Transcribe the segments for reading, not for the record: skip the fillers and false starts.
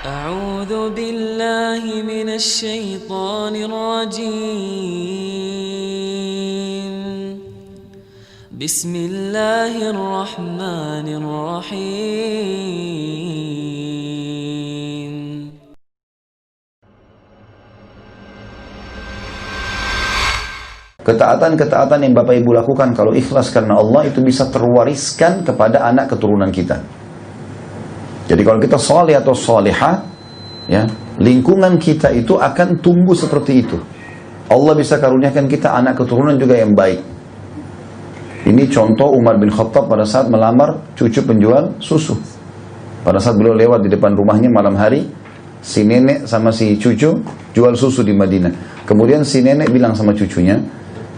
أعوذ بالله من الشيطان الرجيم بسم الله الرحمن الرحيم Ketaatan-ketaatan yang Bapak Ibu lakukan kalau ikhlas karena Allah itu bisa terwariskan kepada anak keturunan kita. Jadi kalau kita soleh atau solehah, ya, lingkungan kita itu akan tumbuh seperti itu. Allah bisa karuniakan kita anak keturunan juga yang baik. Ini contoh Umar bin Khattab pada saat melamar cucu penjual susu. Pada saat beliau lewat di depan rumahnya malam hari, si nenek sama si cucu jual susu di Madinah. Kemudian si nenek bilang sama cucunya,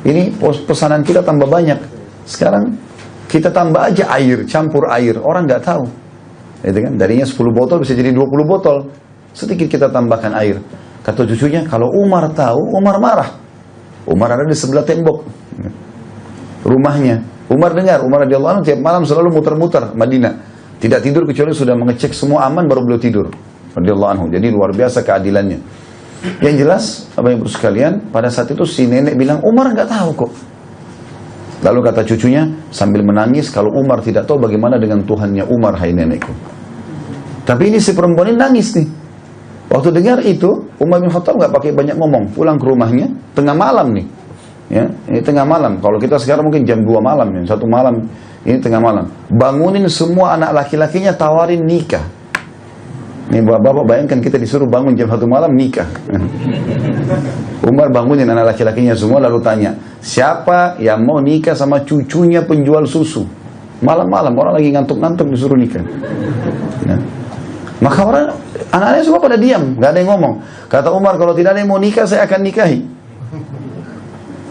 ini pesanan kita tambah banyak. Sekarang kita tambah aja air, campur air. Orang nggak tahu. Itu kan, darinya 10 botol bisa jadi 20 botol. Sedikit kita tambahkan air. Kata cucunya, kalau Umar tahu, Umar marah. Umar ada di sebelah tembok rumahnya. Umar dengar, Umar radhiyallahu anhu tiap malam selalu muter-muter Madinah. Tidak tidur kecuali sudah mengecek semua aman baru beliau tidur. Radhiyallahu anhu. Jadi luar biasa keadilannya. Yang jelas, Bapak Ibu sekalian, pada saat itu si nenek bilang, Umar nggak tahu kok. Lalu kata cucunya sambil menangis, kalau Umar tidak tahu bagaimana dengan Tuhannya Umar, hai nenekku. Tapi ini si perempuan ini nangis nih. Waktu dengar itu, Umar bin Khattab nggak pakai banyak ngomong, pulang ke rumahnya, tengah malam nih. Ya, ini tengah malam. Kalau kita sekarang mungkin jam 2 malam, ya, 1 malam, ini tengah malam. Bangunin semua anak laki-lakinya, tawarin nikah. Nih bapak-bapak bayangkan kita disuruh bangun jam 1 malam nikah. Umar bangunin anak laki-lakinya semua lalu tanya, siapa yang mau nikah sama cucunya penjual susu? Malam-malam orang lagi ngantuk-ngantuk disuruh nikah. Ya. Maka orang, anak-anaknya semua pada diam, gak ada yang ngomong. Kata Umar, kalau tidak ada yang mau nikah saya akan nikahi.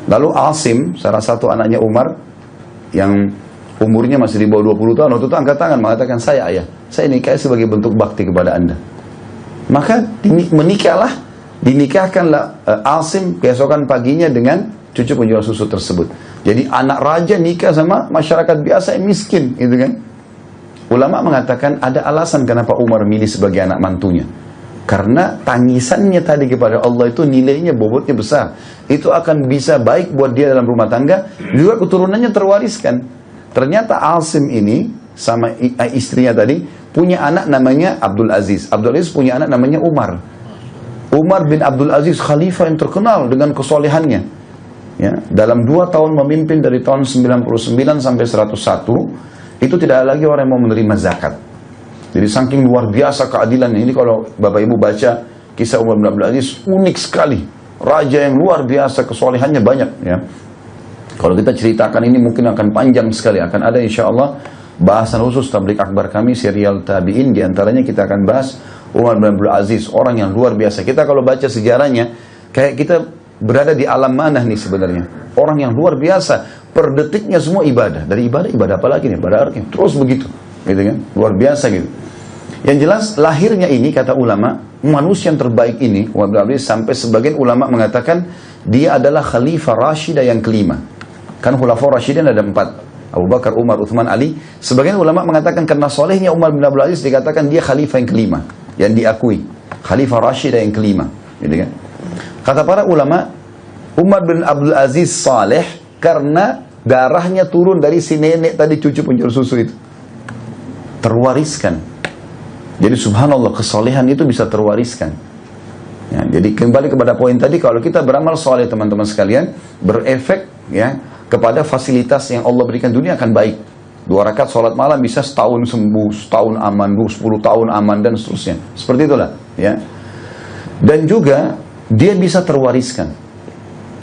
Lalu Asim, salah satu anaknya Umar yang umurnya masih di bawah 20 tahun, waktu itu angkat tangan mengatakan, saya ayah, saya nikahi sebagai bentuk bakti kepada anda. Maka dinikahkanlah Asim keesokan paginya dengan cucu penjual susu tersebut. Jadi anak raja nikah sama masyarakat biasa yang miskin, gitu kan? Ulama mengatakan ada alasan kenapa Umar milih sebagai anak mantunya. Karena tangisannya tadi kepada Allah itu nilainya, bobotnya besar. Itu akan bisa baik buat dia dalam rumah tangga, juga keturunannya terwariskan. Ternyata Asim ini sama istrinya tadi punya anak namanya Abdul Aziz. Abdul Aziz punya anak namanya Umar. Umar bin Abdul Aziz khalifah yang terkenal dengan kesolehannya. Ya, dalam 2 tahun memimpin dari tahun 99 sampai 101 itu tidak ada lagi orang yang mau menerima zakat. Jadi saking luar biasa keadilannya. Ini kalau Bapak Ibu baca kisah Umar bin Abdul Aziz unik sekali. Raja yang luar biasa, kesolehannya banyak, ya. Kalau kita ceritakan ini mungkin akan panjang sekali. Akan ada insya Allah bahasan khusus tablik akbar kami, serial tabi'in. Di antaranya kita akan bahas Umar bin Abdul Aziz, orang yang luar biasa. Kita kalau baca sejarahnya, kayak kita berada di alam mana nih sebenarnya. Orang yang luar biasa. Per detiknya semua ibadah. Dari ibadah apa lagi nih? Ibadah artinya. Terus begitu. Gitu kan? Luar biasa gitu. Yang jelas lahirnya ini, kata ulama, manusia yang terbaik ini, Umar bin Abdul Aziz, sampai sebagian ulama mengatakan dia adalah Khalifah Rashidah yang kelima. Kan Khulafaur Rasyidin ada 4. Abu Bakar, Umar, Uthman, Ali. Sebagian ulama mengatakan karena solehnya Umar bin Abdul Aziz dikatakan dia khalifah yang kelima, yang diakui. Khalifah Rashidah yang kelima. Gitu kan? Kata para ulama, Umar bin Abdul Aziz saleh karena darahnya turun dari si nenek tadi cucu penjual susu itu. Terwariskan. Jadi subhanallah, kesolehan itu bisa terwariskan. Ya, jadi kembali kepada poin tadi, kalau kita beramal soleh teman-teman sekalian, berefek ya kepada fasilitas yang Allah berikan dunia akan baik. 2 rakaat sholat malam bisa setahun sembuh, setahun aman, 10 tahun aman dan seterusnya. Seperti itulah, ya. Dan juga dia bisa terwariskan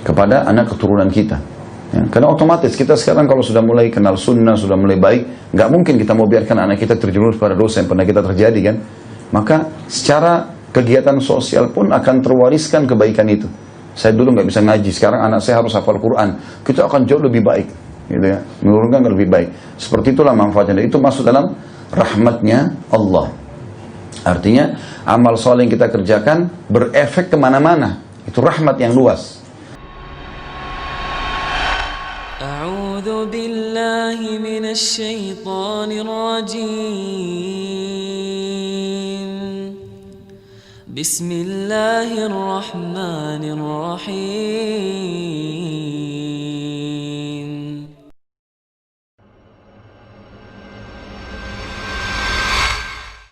kepada anak keturunan kita. Ya, karena otomatis kita sekarang kalau sudah mulai kenal sunnah, sudah mulai baik, nggak mungkin kita mau biarkan anak kita terjerumus pada dosa yang pernah kita terjadi kan. Maka secara kegiatan sosial pun akan terwariskan kebaikan itu. Saya dulu nggak bisa ngaji, sekarang anak saya harus hafal Quran. Kita akan jauh lebih baik, gitu ya, menurunkan lebih baik. Seperti itulah manfaatnya. Itu masuk dalam rahmatnya Allah. Artinya amal soleh yang kita kerjakan berefek kemana-mana. Itu rahmat yang luas. A'udzu billahi minasy syaithanir rajim. بسم الله الرحمن الرحيم